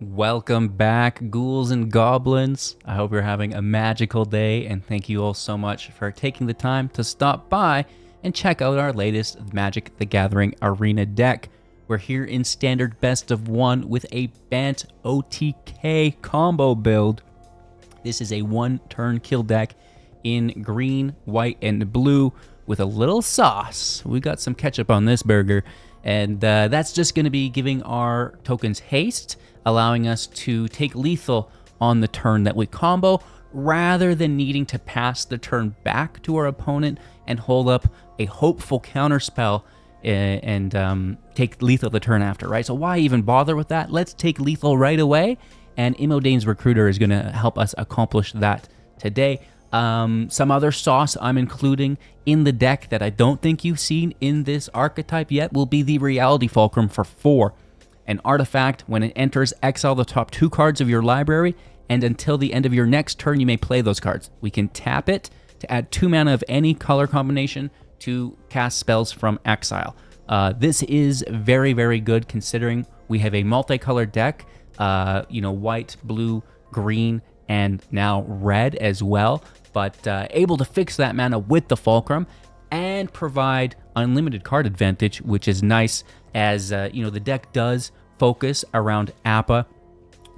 Welcome back, ghouls and goblins. I hope you're having a magical day, and thank you all so much for taking the time to stop by and check out our latest Magic the Gathering Arena deck. We're here in standard best of one with a Bant OTK combo build. This is a one-turn kill deck in green, white, and blue with a little sauce. We got some ketchup on this burger, and that's just going to be giving our tokens haste, allowing us to take lethal on the turn that we combo, rather than needing to pass the turn back to our opponent and hold up a hopeful counterspell and take lethal the turn after, right? So why even bother with that? Let's take lethal right away, and Imodane's Recruiter is going to help us accomplish that today. Some other sauce I'm including in the deck that I don't think you've seen in this archetype yet will be the Reality Fulcrum for 4. An artifact, when it enters, exile the top 2 cards of your library, and until the end of your next turn, you may play those cards. We can tap it to add 2 mana of any color combination to cast spells from exile. This is very, very good considering we have a multicolored deck, white, blue, green, and now red as well, but able to fix that mana with the Fulcrum and provide unlimited card advantage, which is nice as, the deck does focus around Appa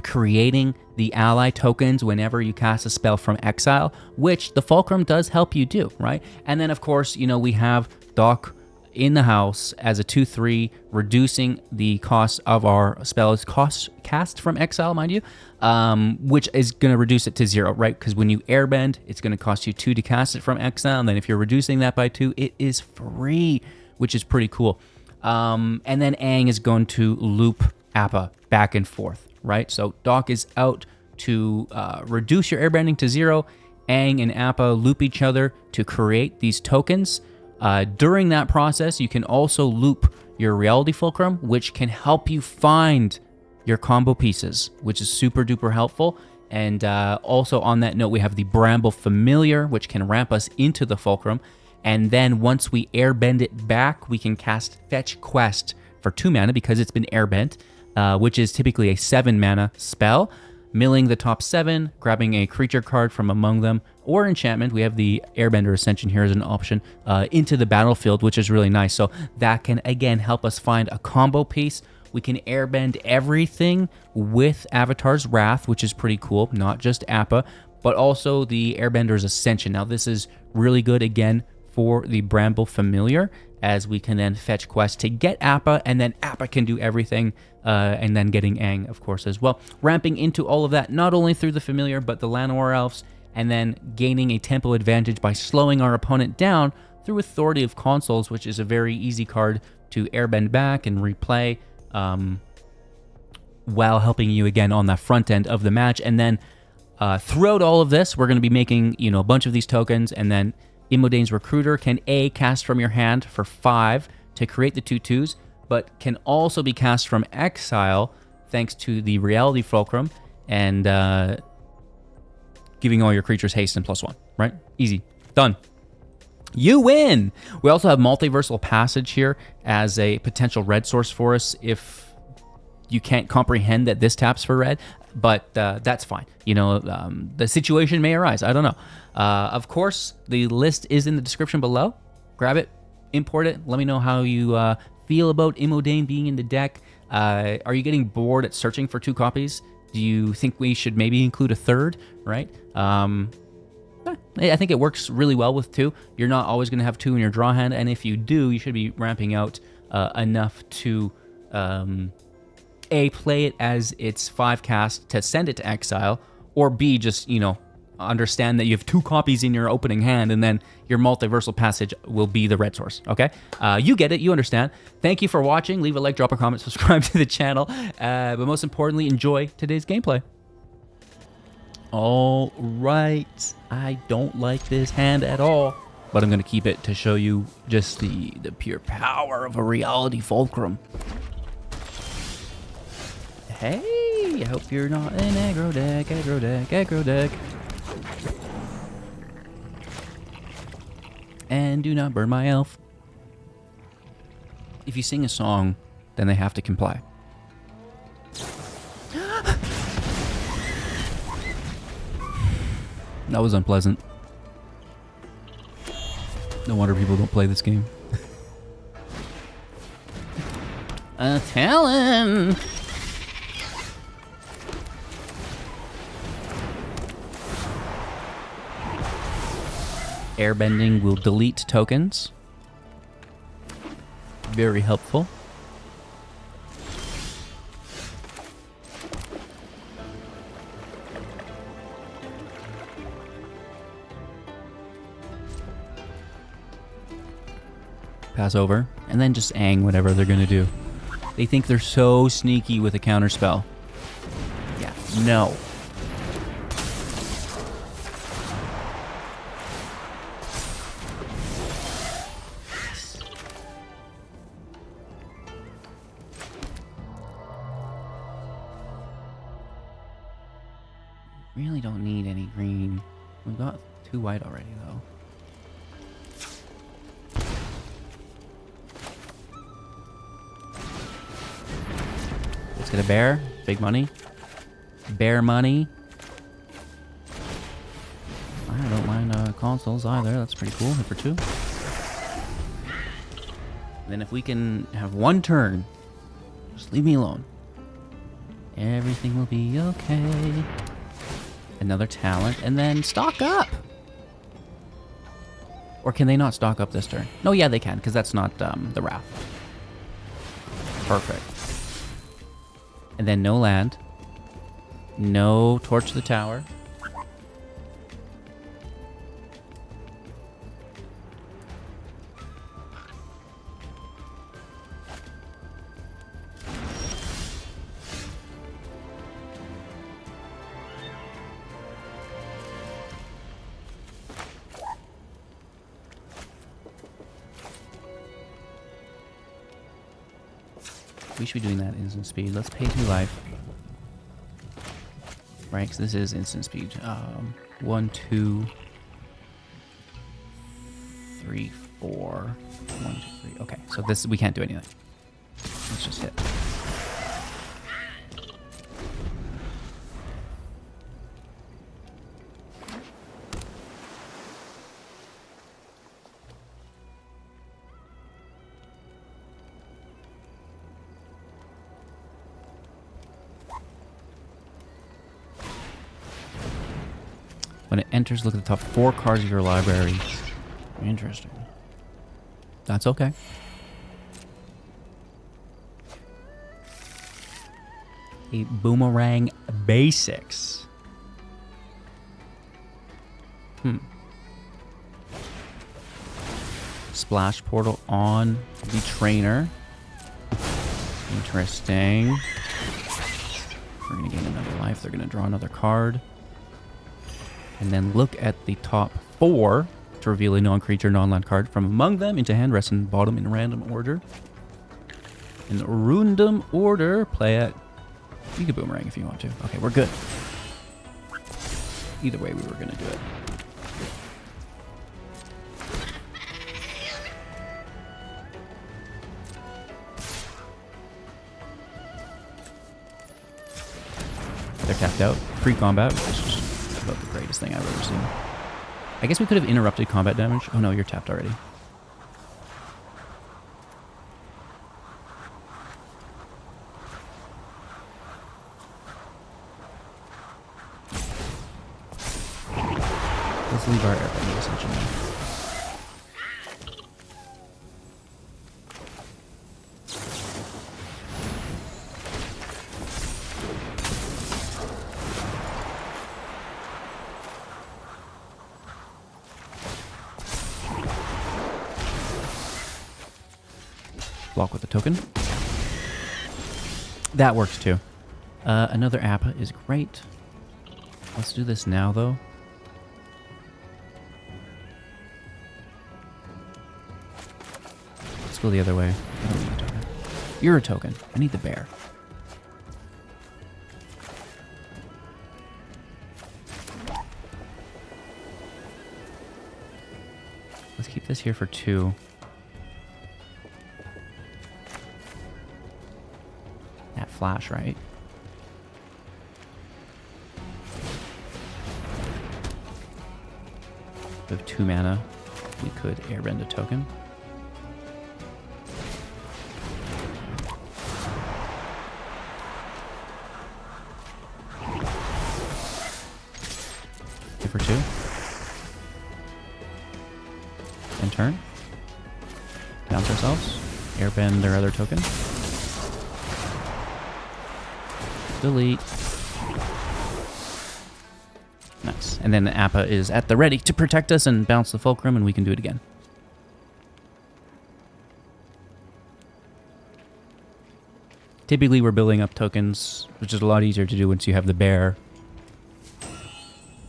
creating the ally tokens whenever you cast a spell from exile, which the Fulcrum does help you do, right? And then, of course, we have Doc in the house as a 2/3, reducing the cost of our spells cast from exile, mind you, which is going to reduce it to 0, right? Because when you airbend, it's going to cost you 2 to cast it from exile, and then if you're reducing that by 2, it is free, which is pretty cool. And then Aang is going to loop Appa back and forth, right? So Doc is out to reduce your airbending to 0. Aang and Appa loop each other to create these tokens. During that process, you can also loop your Reality Fulcrum, which can help you find your combo pieces, which is super duper helpful. And also on that note, we have the Bramble Familiar, which can ramp us into the Fulcrum. And then once we airbend it back, we can cast Fetch Quest for 2 mana because it's been airbent, which is typically a 7 mana spell. Milling the top 7, grabbing a creature card from among them, or enchantment. We have the Airbender Ascension here as an option into the battlefield, which is really nice. So that can, again, help us find a combo piece. We can airbend everything with Avatar's Wrath, which is pretty cool. Not just Appa, but also the Airbender's Ascension. Now, this is really good, again, for the Bramble Familiar, as we can then fetch quests to get Appa, and then Appa can do everything, and then getting Aang, of course, as well. Ramping into all of that, not only through the Familiar, but the Llanowar Elves, and then gaining a tempo advantage by slowing our opponent down through Authority of Consuls, which is a very easy card to airbend back and replay, while helping you, again, on the front end of the match. And then throughout all of this, we're going to be making, a bunch of these tokens, and then Imodane's Recruiter can cast from your hand for 5 to create the 2/2s, but can also be cast from exile thanks to the Reality Fulcrum and giving all your creatures haste and +1, right? Easy. Done. You win! We also have Multiversal Passage here as a potential red source for us if you can't comprehend that this taps for red, but that's fine. The situation may arise. I don't know. Of course, the list is in the description below. Grab it, import it. Let me know how you feel about Imodane being in the deck. Are you getting bored at searching for 2 copies? Do you think we should maybe include a 3rd, right? I think it works really well with 2. You're not always going to have 2 in your draw hand, and if you do, you should be ramping out enough to A, play it as its 5 cast to send it to exile, or B, just, understand that you have 2 copies in your opening hand, and then your Multiversal Passage will be the red source, okay? You get it, you understand. Thank you for watching. Leave a like, drop a comment, subscribe to the channel, but most importantly, enjoy today's gameplay. All right, I don't like this hand at all, but I'm going to keep it to show you just the pure power of a Reality Fulcrum. Hey, I hope you're not an aggro deck, aggro deck, aggro deck. And do not burn my elf. If you sing a song, then they have to comply. That was unpleasant. No wonder people don't play this game. A Talon! Airbending will delete tokens. Very helpful. Pass over, and then just Aang whatever they're gonna do. They think they're so sneaky with a counter spell. Yeah, no. Really don't need any green. We've got 2 white already, though. Let's get a bear. Big money. Bear money. I don't mind consoles either. That's pretty cool. Hit for 2. Then if we can have 1 turn, just leave me alone. Everything will be okay. Another talent, and then stock up. Or can they not stock up this turn? No, yeah, they can, because that's not the Wrath. Perfect. And then no land. No torch the tower. We should be doing that instant speed. Let's pay 2 life. Right, because this is instant speed. 1, 2, 3, 4. 1, 2, 3. Okay, so this we can't do anything. Let's just hit. When it enters, look at the top 4 cards of your library. Interesting. That's okay. A Boomerang Basics. Splash Portal on the trainer. Interesting. We're going to gain another life. They're going to draw another card. And then look at the top 4 to reveal a non-creature, non-land card from among them into hand, rest in bottom in random order. In random order, play it. You can boomerang if you want to. Okay, we're good. Either way, we were going to do it. They're tapped out. Pre-combat, which is just about the greatest thing I've ever seen. I guess we could have interrupted combat damage. Oh no, you're tapped already. Let's leave our Airbender Ascension now. Block with the token. That works too. Another Appa is great. Let's do this now, though. Let's go the other way. I don't need a token. You're a token. I need the bear. Let's keep this here for 2. Flash, right? We have 2 mana. We could airbend a token. For 2. And turn. Bounce ourselves. Airbend their other token. Delete. Nice. And then the Appa is at the ready to protect us and bounce the Fulcrum, and we can do it again. Typically, we're building up tokens, which is a lot easier to do once you have the bear.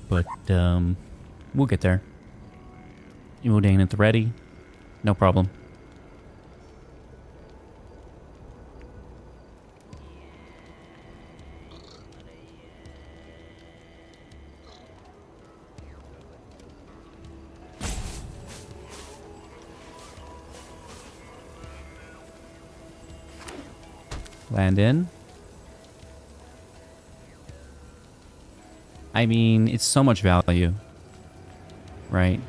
But we'll get there. Imodane at the ready. No problem. Land in. I mean, it's so much value, right?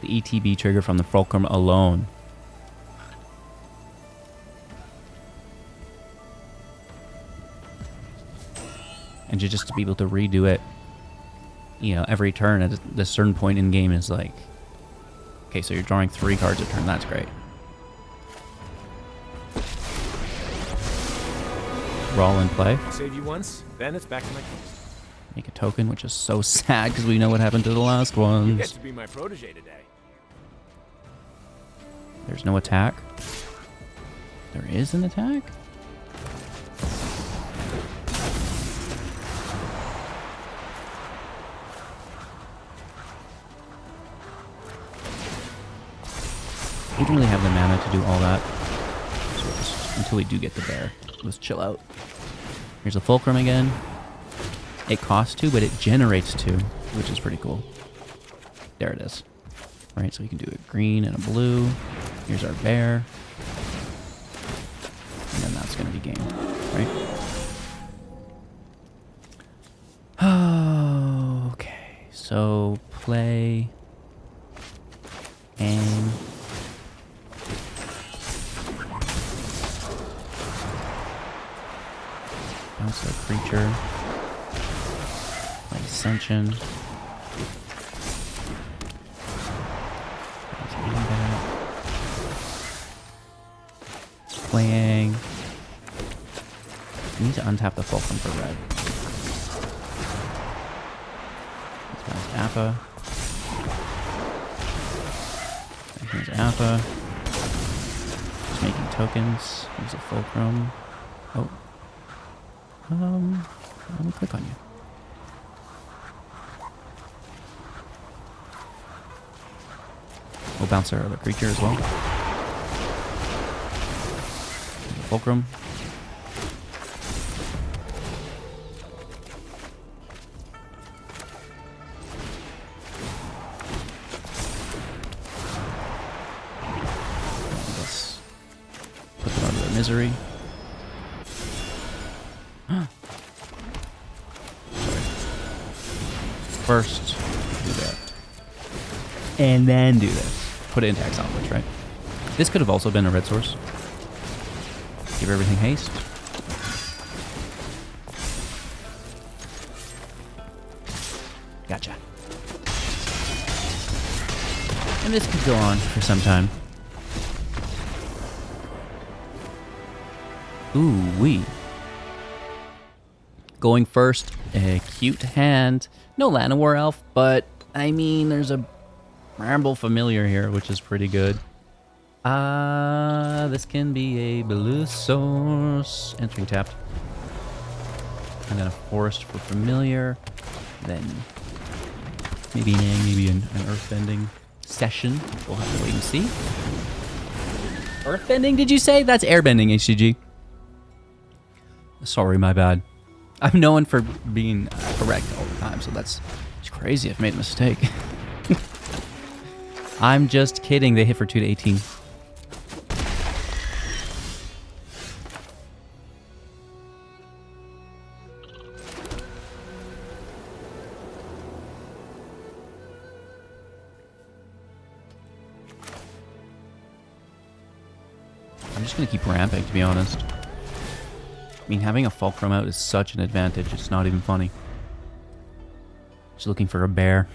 The ETB trigger from the Fulcrum alone. And just to be able to redo it, you know, every turn at a certain point in game is like, okay, so you're drawing 3 cards a turn. That's great. Roll and play. Save you once, then it's back to my case. Make a token, which is so sad because we know what happened to the last ones. You get to be my protege today. There's no attack. There is an attack? We don't really have the mana to do all that. So just, until we do get the bear, let's chill out. Here's a Fulcrum again. It costs 2, but it generates 2, which is pretty cool. There it is. Right, so we can do a green and a blue. Here's our bear. And then that's going to be game, right? Okay, so play. Aim. Bounce a creature. Play Ascension. Playing. We need to untap the Fulcrum for red. Let's bounce Appa. Here's Appa. Just making tokens. Here's a Fulcrum. Oh. Let me click on you. We'll bounce our other creature as well. Fulcrum. Let's put them under their misery. First, do that. And then do this. Put it into exile, right? This could have also been a red source. Give everything haste. Gotcha. And this could go on for some time. Ooh-wee. Going first, a cute hand. No Llanowar Elf, but I mean, there's a Bramble Familiar here, which is pretty good. This can be a blue source. Entering tapped. And then a forest for Familiar. Then maybe an Aang, maybe an Earthbending session. We'll have to wait and see. Earthbending, did you say? That's airbending, HCG. Sorry, my bad. I'm known for being correct all the time, so it's crazy. I've made a mistake. I'm just kidding. They hit for 2 to 18. just going to keep ramping, to be honest. I mean, having a Fulcrum out is such an advantage. It's not even funny. Just looking for a bear.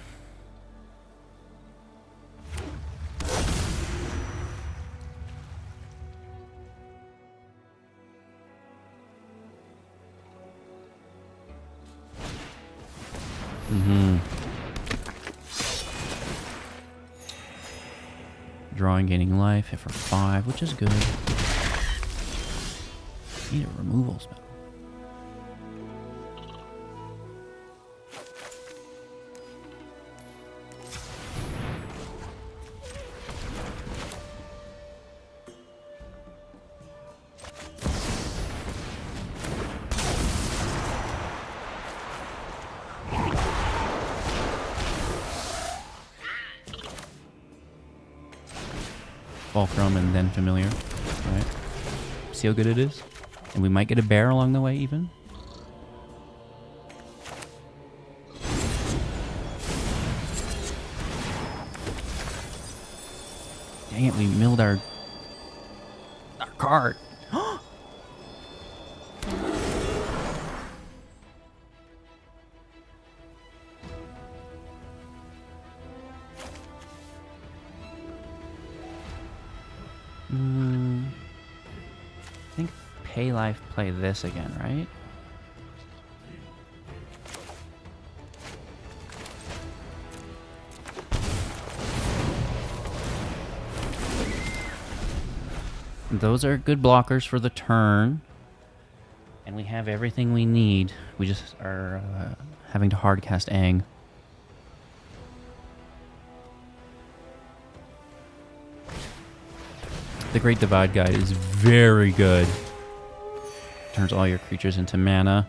Drawing, gaining life, hit for 5, which is good. Need a removal spell. Fulcrum and then Familiar. Right. See how good it is? And we might get a bear along the way even. Dang it, we milled our card. I think pay life, play this again, right? Those are good blockers for the turn. And we have everything we need. We just are having to hardcast Aang. The Great Divide Guide is very good. Turns all your creatures into mana.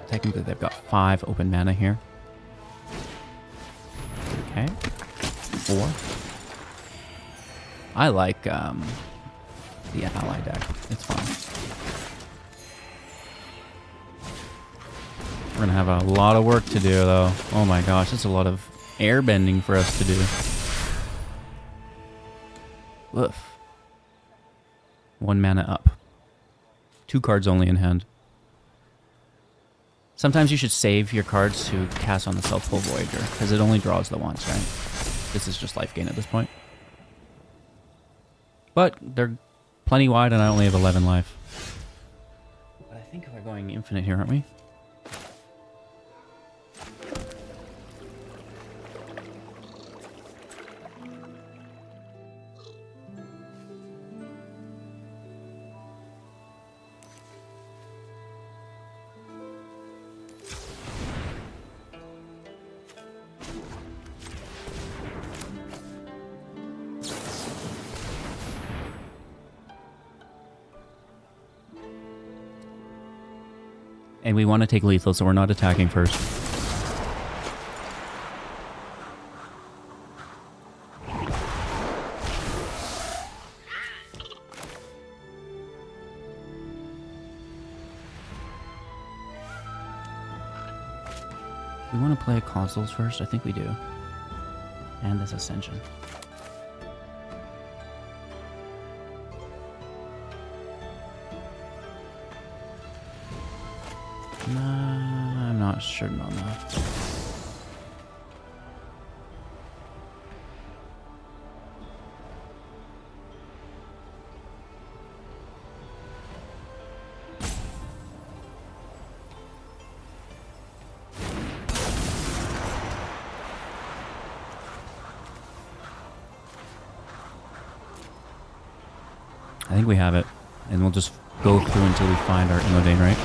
Technically, they've got 5 open mana here. Okay. 4. I like the ally deck. It's fun. We're gonna have a lot of work to do, though. Oh my gosh, it's a lot of airbending for us to do. Woof. 1 mana up. 2 cards only in hand. Sometimes you should save your cards to cast on the South Pole Voyager, because it only draws the once, right? This is just life gain at this point. But they're plenty wide and I only have 11 life. But I think we're going infinite here, aren't we? And we want to take lethal, so we're not attacking first. We want to play Consuls first? I think we do. And this Ascension. I'm not certain on that. I think we have it, and we'll just go through until we find our Imodane, right?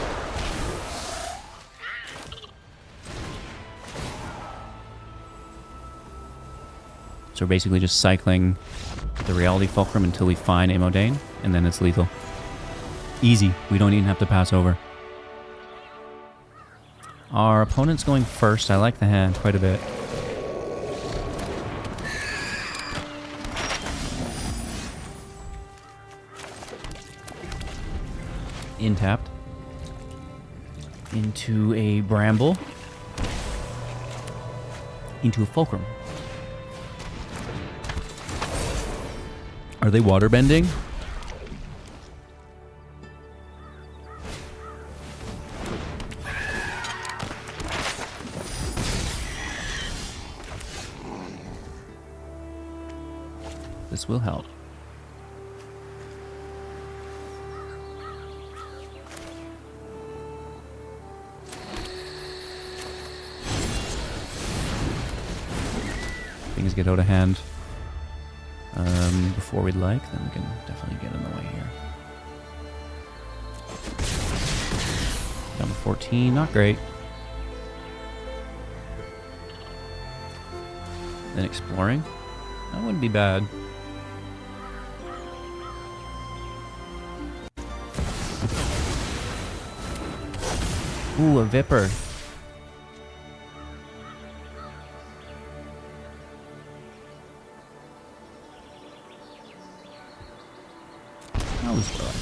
So we're basically just cycling the Reality Fulcrum until we find Imodane, and then it's lethal. Easy. We don't even have to pass over. Our opponent's going first. I like the hand quite a bit. Intapped. Into a Bramble. Into a Fulcrum. Are they water bending? This will help. Things get out of hand before we'd like, then we can definitely get in the way here. Down to 14, not great. Then exploring. That wouldn't be bad. Ooh, a Viper. That was good.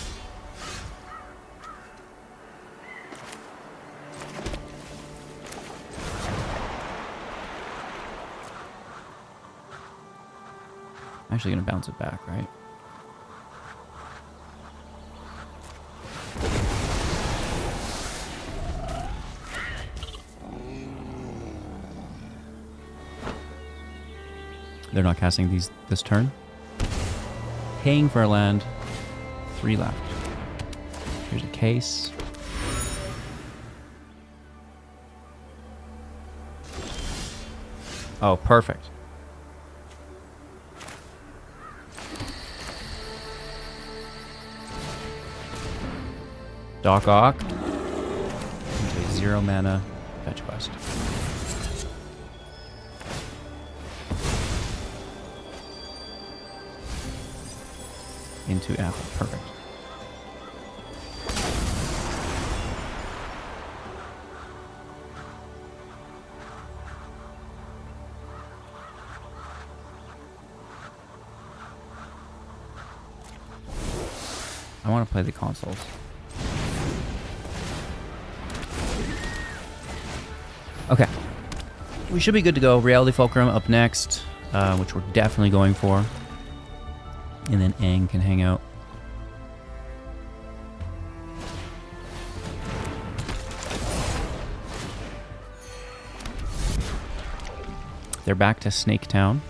I'm actually gonna bounce it back, right? They're not casting this turn. Paying for a land. 3 left. Here's a case. Oh, perfect. Doc Aurlock. Into a 0 mana fetch quest. Into Apple. Perfect. I want to play the consoles. Okay. We should be good to go. Reality Fulcrum up next, which we're definitely going for. And then Aang can hang out. They're back to Snake Town,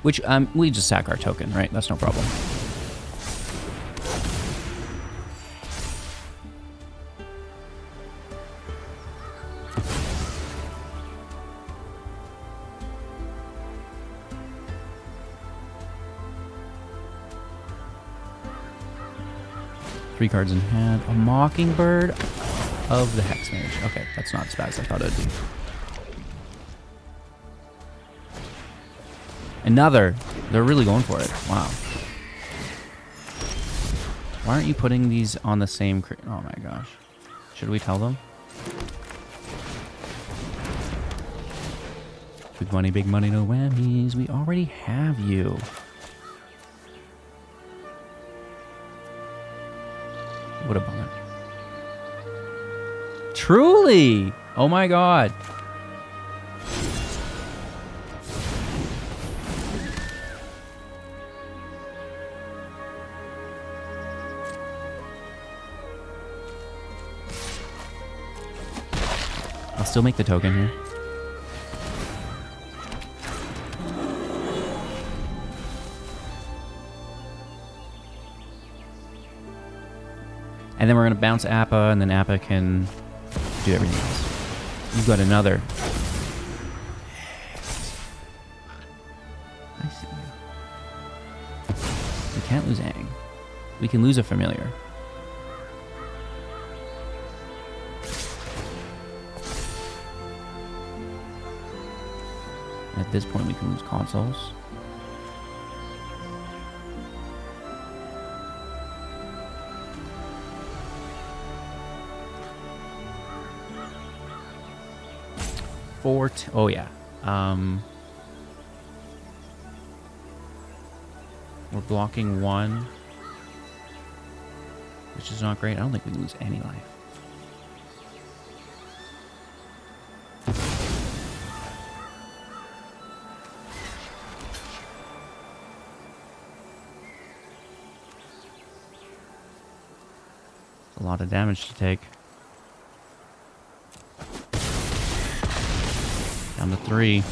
which we just sack our token, right? That's no problem. Three cards in hand. A Mockingbird of the Hex Mage. Okay, that's not as bad as I thought it would be. Another. They're really going for it. Wow. Why aren't you putting these on the same... Oh my gosh. Should we tell them? Big money, no whammies. We already have you. What a bummer. Truly! Oh my god. I'll still make the token here. And then we're going to bounce Appa, and then Appa can do everything else. You've got another. I see you. We can't lose Aang. We can lose a familiar. At this point, we can lose Consuls. Oh yeah. We're blocking 1, which is not great. I don't think we lose any life. A lot of damage to take. Down to 3.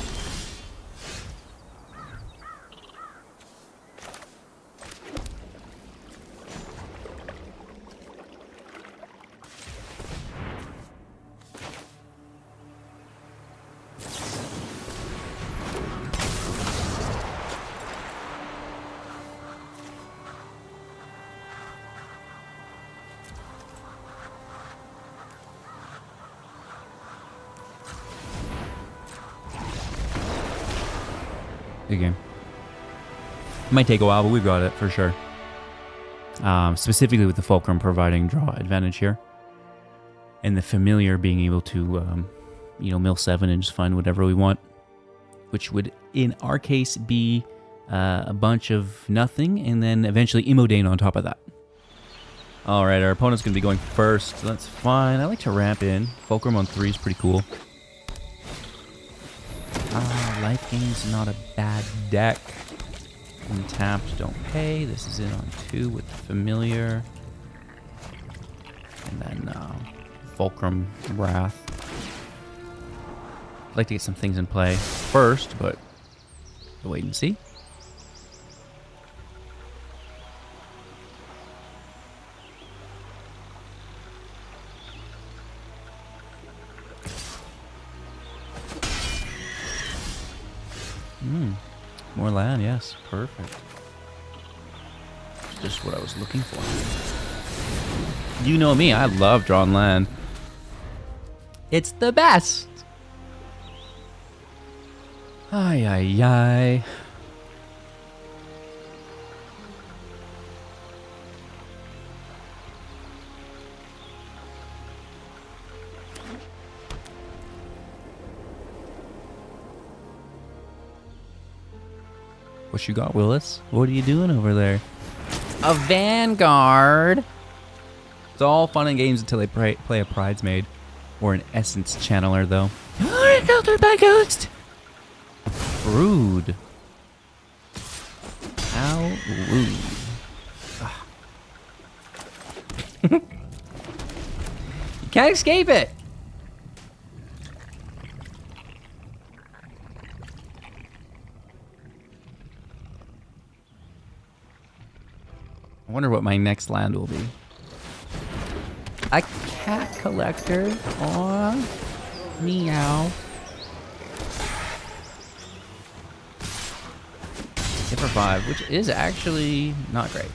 Good game. Might take a while, but we've got it for sure. Specifically with the Fulcrum providing draw advantage here. And the Familiar being able to, mill 7 and just find whatever we want. Which would, in our case, be a bunch of nothing, and then eventually Imodane on top of that. Alright, our opponent's going to be going first. So that's fine. I like to ramp in. Fulcrum on 3 is pretty cool. Life gain's not a bad deck. Untapped, don't pay. This is in on 2 with the Familiar. And then Fulcrum Wrath. I'd like to get some things in play first, but we'll wait and see. More land, yes. Perfect. Just what I was looking for. You know me, I love drawing land. It's the best! Ay, ay, ay. What you got, Willis? What are you doing over there? A Vanguard! It's all fun and games until they play a Pridesmaid. Or an Essence Channeler, though. Filtered by Ghost! Rude. How rude. You can't escape it! I wonder what my next land will be. A cat collector. Aw. Meow. Hit for 5, which is actually not great.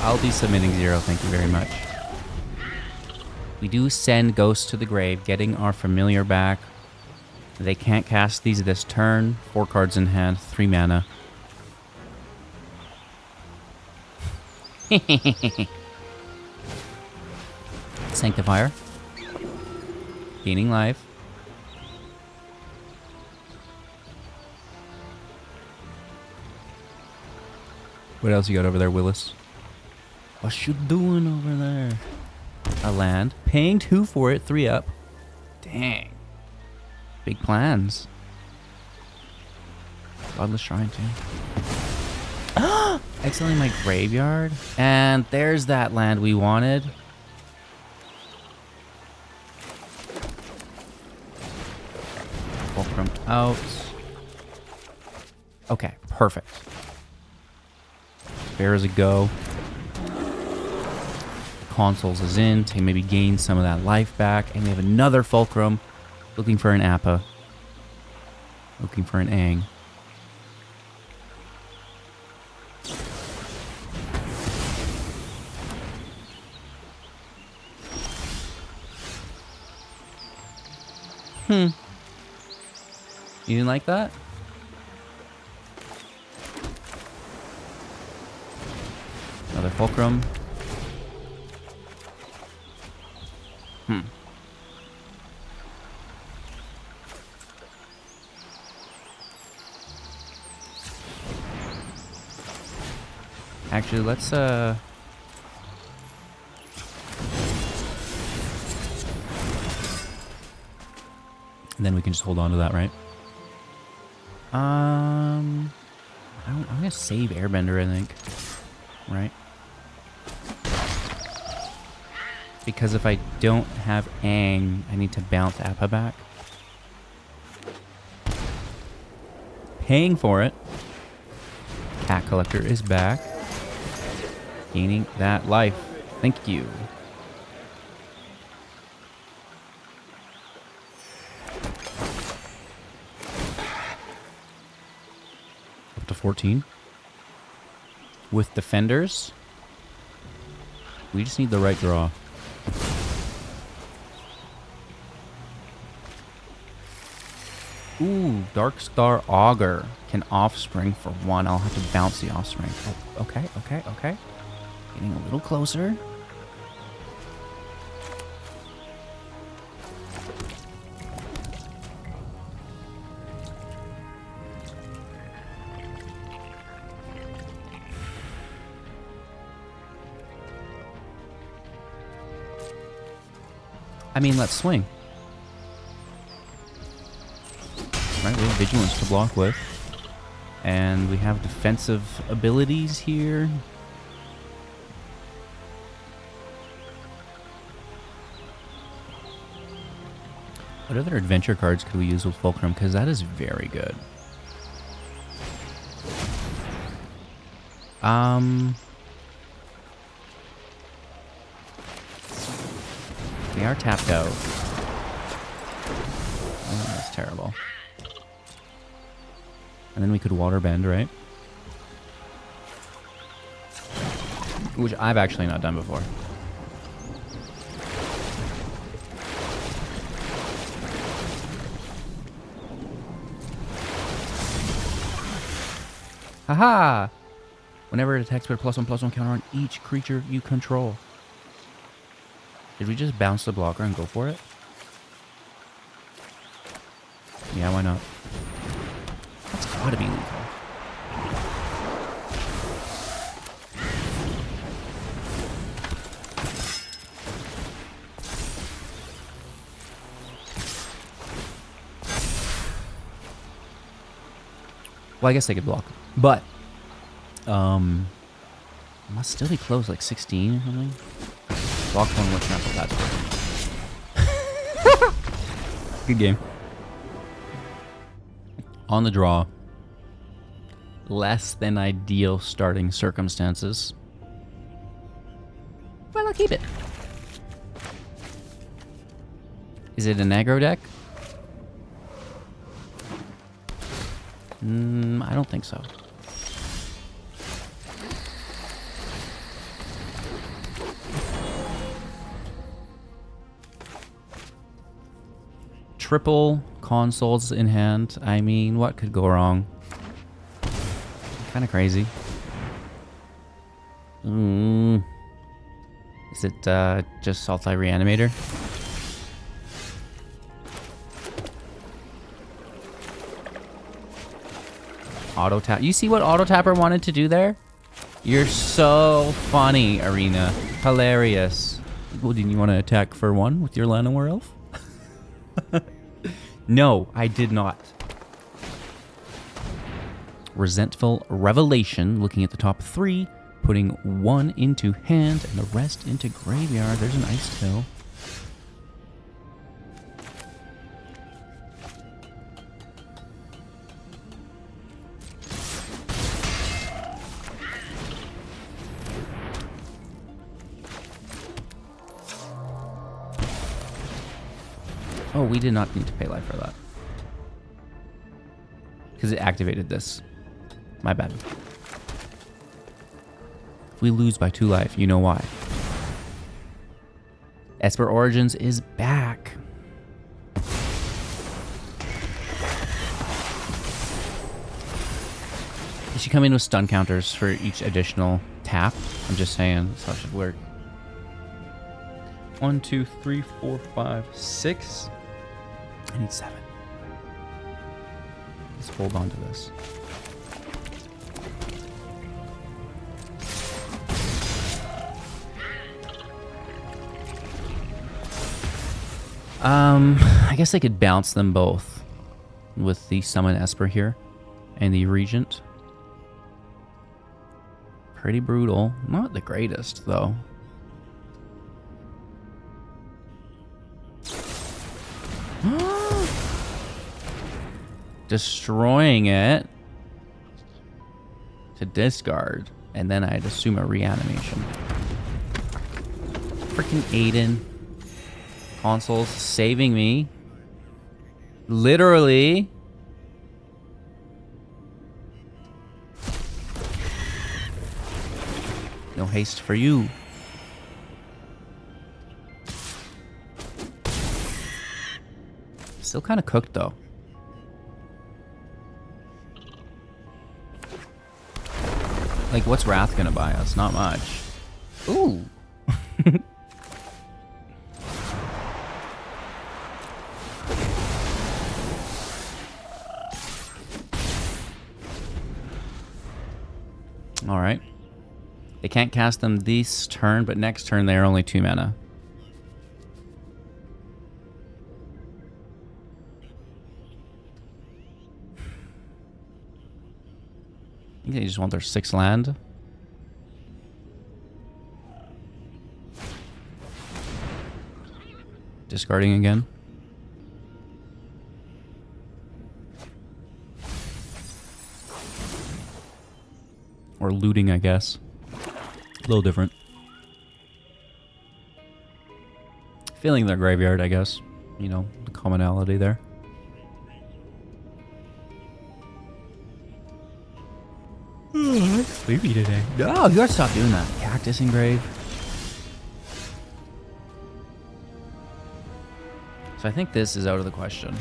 I'll be submitting 0, thank you very much. We do send Ghosts to the grave, getting our Familiar back. They can't cast these this turn. 4 cards in hand, 3 mana. Sanctifier. Gaining life. What else you got over there, Willis? What you doing over there? A land. Paying 2 for it, 3 up. Dang. Big plans. Godless Shrine too. Exiling my graveyard. And there's that land we wanted. Fulcrum out. Okay, perfect. Bear is a go. Consuls is in to maybe gain some of that life back. And we have another Fulcrum. Looking for an Appa. Looking for an Aang. You didn't like that? Another Fulcrum. Actually, let's And then we can just hold on to that, right? I'm gonna save Airbender, I think. Right? Because if I don't have Aang, I need to bounce Appa back. Paying for it. Cat Collector is back. Gaining that life. Thank you. Up to 14. With defenders, we just need the right draw. Ooh, Darkstar Augur can offspring for 1. I'll have to bounce the offspring. Oh, okay. Getting a little closer. I mean, let's swing. Right, we have Vigilance to block with. And we have defensive abilities here. What other adventure cards could we use with Fulcrum? Because that is very good. We are tapped out. Oh, that's terrible. And then we could water bend, right? Which I've actually not done before. Haha! Whenever it attacks, put a +1/+1 counter on each creature you control. Did we just bounce the blocker and go for it? Yeah, why not? That's gotta be lethal. Well, I guess they could block. But, must still be close, like 16 or something. Block one with trample, that's good. Good game. On the draw. Less than ideal starting circumstances. Well, I'll keep it. Is it an aggro deck? I don't think so. Triple consoles in hand. I mean, what could go wrong? Kind of crazy. Is it just Sultai Reanimator? Auto tap. You see what Auto Tapper wanted to do there? You're so funny, Arena. Hilarious. Well, didn't you want to attack for 1 with your Llanowar Elf? No, I did not. Resentful Revelation, looking at the top 3, putting 1 into hand and the rest into graveyard. There's an Ice Kill. Oh, we did not need to pay life for that. Because it activated this. My bad. If we lose by 2 life, you know why. Esper Origins is back. It should come in with stun counters for each additional tap. I'm just saying, that's how it should work. 1, 2, 3, 4, 5, 6. I need 7. Let's hold on to this. I guess I could bounce them both with the Summon Esper here and the Regent. Pretty brutal. Not the greatest, though. Destroying it to discard, and then I'd assume a reanimation. Freaking Aiden. Consuls saving me. Literally. No haste for you. Still kind of cooked, though. Like, what's Wrath gonna buy us? Not much. Ooh. All right. They can't cast them this turn, but next turn they're only 2 mana. I think they just want their 6 land. Discarding again. Or looting, I guess. A little different. Filling their graveyard, I guess. You know, the commonality there. Sleepy today. No, you gotta stop doing that. Cactus engrave. So I think this is out of the question.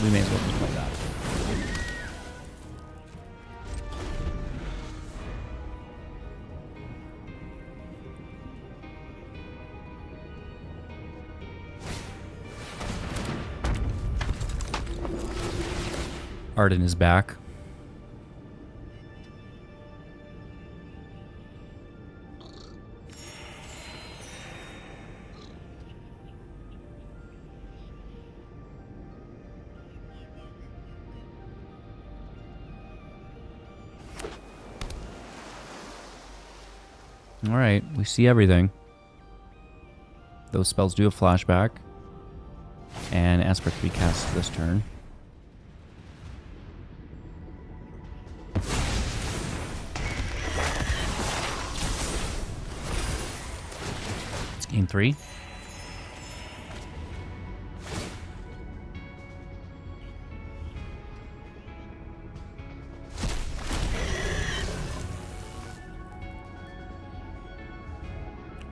We may as well just play that. Arden is back. All right, we see everything. Those spells do a flashback. And Esper can be cast this turn. It's game 3.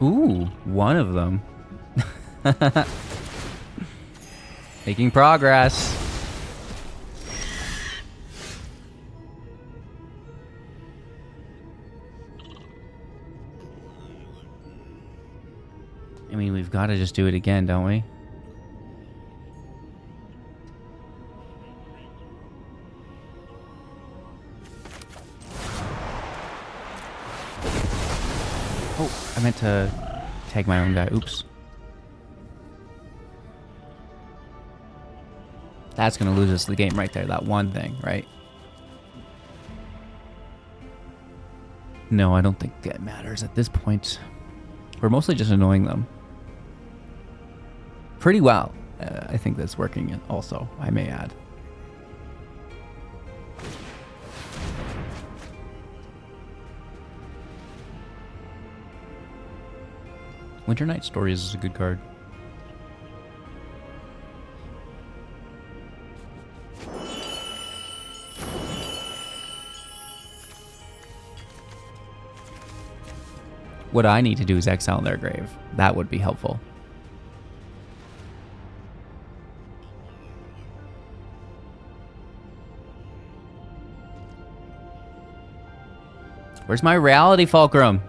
Ooh, one of them. Making progress. I mean, we've got to just do it again, don't we? Oh, I meant to tag my own guy. Oops. That's going to lose us the game right there. That one thing, right? No, I don't think that matters at this point. We're mostly just annoying them. Pretty well. I think that's working also, I may add. Winter Night Stories is a good card. What I need to do is exile their grave. That would be helpful. Where's my Reality Fulcrum?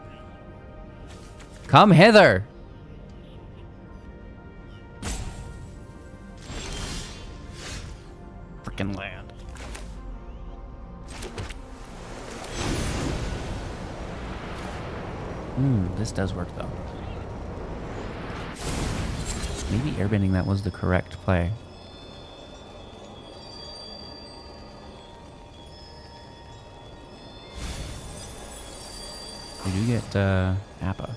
Come hither! Frickin' land. This does work though. Maybe airbending that was the correct play. We do get Appa.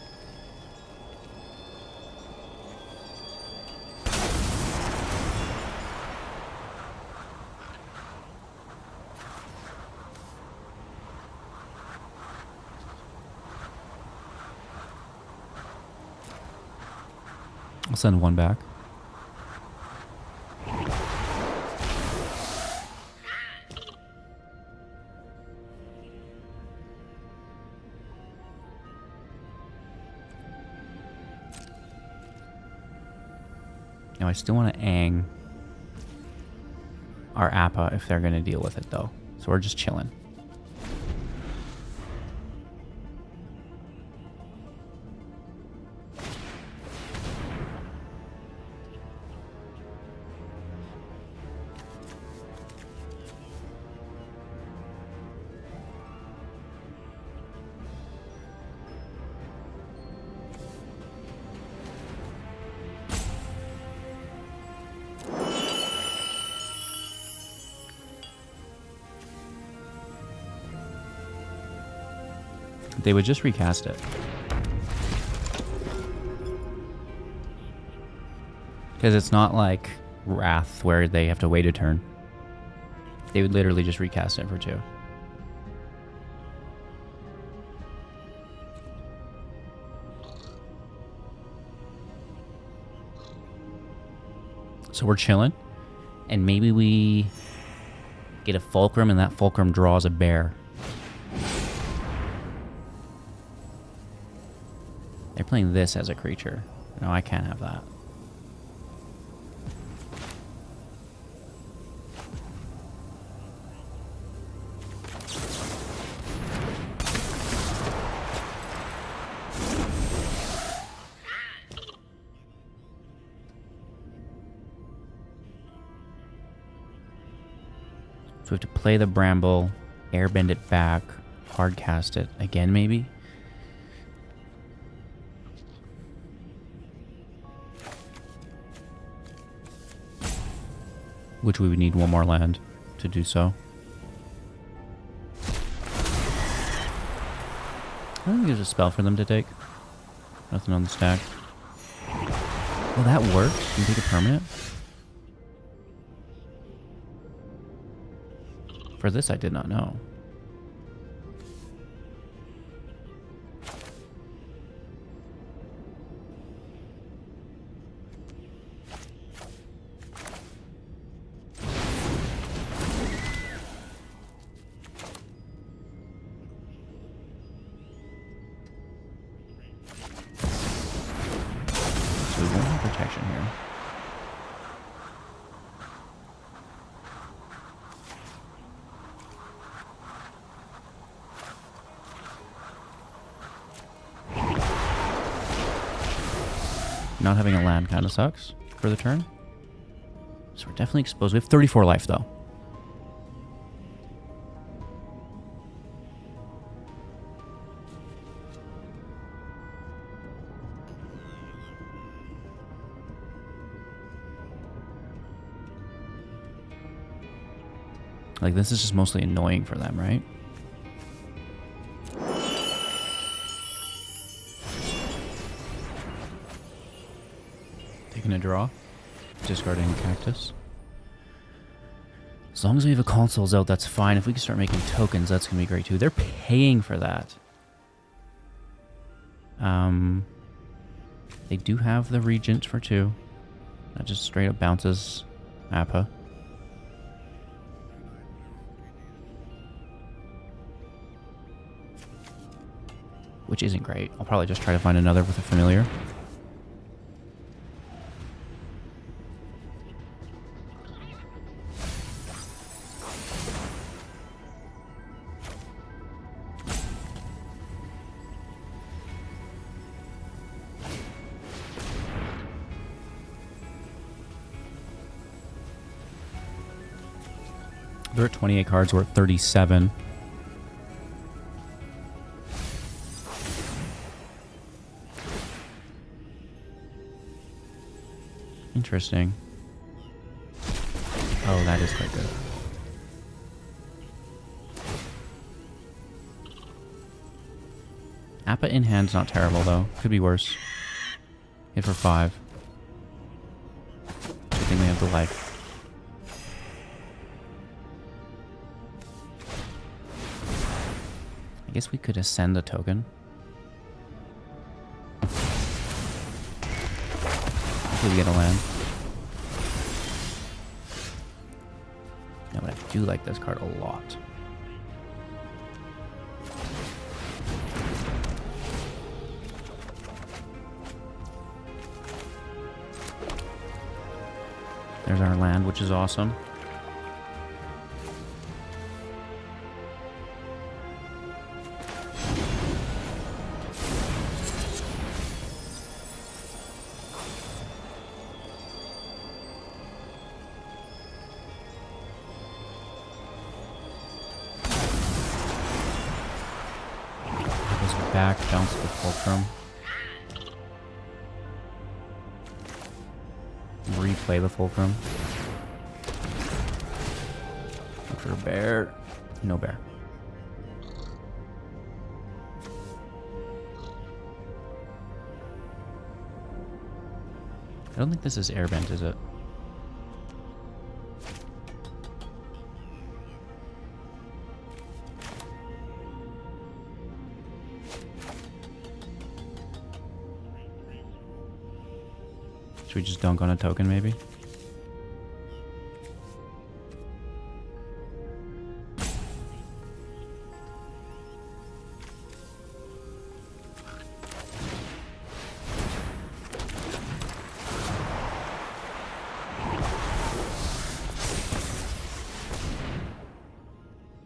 I'll send one back. Now I still want to Aang our Appa if they're going to deal with it though. So we're just chilling. They would just recast it. Because it's not like Wrath where they have to wait a turn. They would literally just recast it for 2. So we're chilling. And maybe we get a Fulcrum and that Fulcrum draws a bear. They're playing this as a creature. No, I can't have that. So we have to play the Bramble, airbend it back, hardcast it again maybe? Which we would need one more land to do so. I don't think there's a spell for them to take. Nothing on the stack. Oh, that worked? You can take a permanent? For this, I did not know. Protection here. Not having a land kind of sucks for the turn. So we're definitely exposed. We have 34 life though. Like, this is just mostly annoying for them, right? Taking a draw. Discarding a cactus. As long as we have a Consuls out, that's fine. If we can start making tokens, that's going to be great too. They're paying for that. They do have the Regent for 2. That just straight up bounces Appa. Which isn't great. I'll probably just try to find another with a familiar. They're at 28 cards, we're at 37. Interesting. Oh, that is quite good. Appa in hand's not terrible, though. Could be worse. Hit for 5. Good thing we have the life. I guess we could ascend a token. Hopefully we get a land. No, but I do like this card a lot. There's our land, which is awesome. Back, bounce the Fulcrum. Replay the Fulcrum. Look for a bear. No bear. I don't think this is airbend, is it? Should we just dunk on a token, maybe?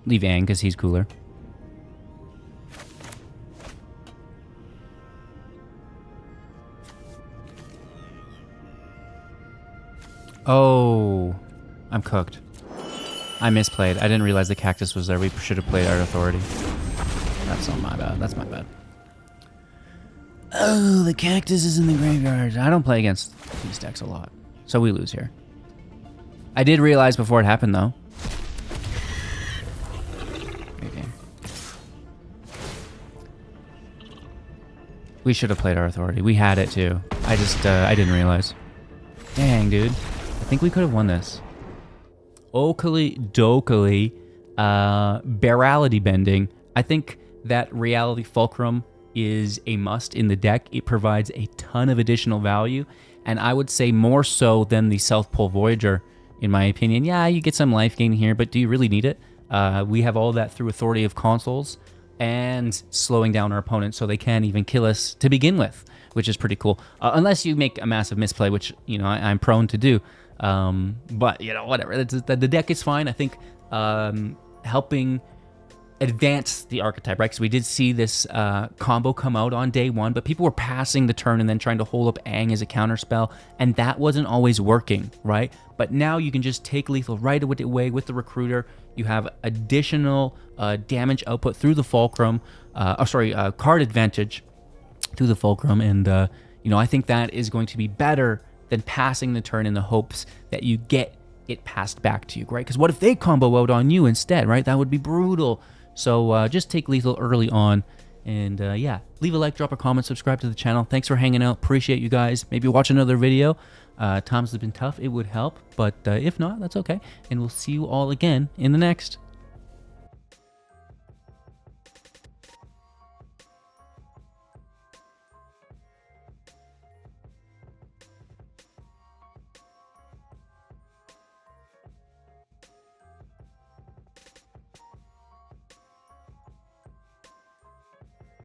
Leave Aang, because he's cooler. Oh, I'm cooked. I misplayed. I didn't realize the cactus was there. We should have played Art Authority. That's not my bad. That's my bad. Oh, the cactus is in the graveyard. I don't play against these decks a lot, so we lose here. I did realize before it happened, though. Okay. We should have played Our Authority. We had it, too. I just, I didn't realize. Dang, dude. I think we could have won this. Oakley Dokley, Bearality Bending. I think that Reality Fulcrum is a must in the deck. It provides a ton of additional value, and I would say more so than the South Pole Voyager, in my opinion. Yeah, you get some life gain here, but do you really need it? We have all that through Authority of Consuls and slowing down our opponents so they can't even kill us to begin with, which is pretty cool. Unless you make a massive misplay, which, you know, I'm prone to do. But, you know, whatever. The deck is fine. I think helping advance the archetype, right? Because we did see this combo come out on day one, but people were passing the turn and then trying to hold up Aang as a counterspell, and that wasn't always working, right? But now you can just take lethal right away with the Recruiter. You have additional damage output through the Fulcrum, card advantage through the Fulcrum, and, you know, I think that is going to be better than passing the turn in the hopes that you get it passed back to you, right? Because what if they combo out on you instead, right? That would be brutal. So just take lethal early on, and yeah, leave a like, drop a comment, subscribe to the channel. Thanks for hanging out. Appreciate you guys. Maybe watch another video. Times have been tough. It would help, but if not, that's okay. And we'll see you all again in the next.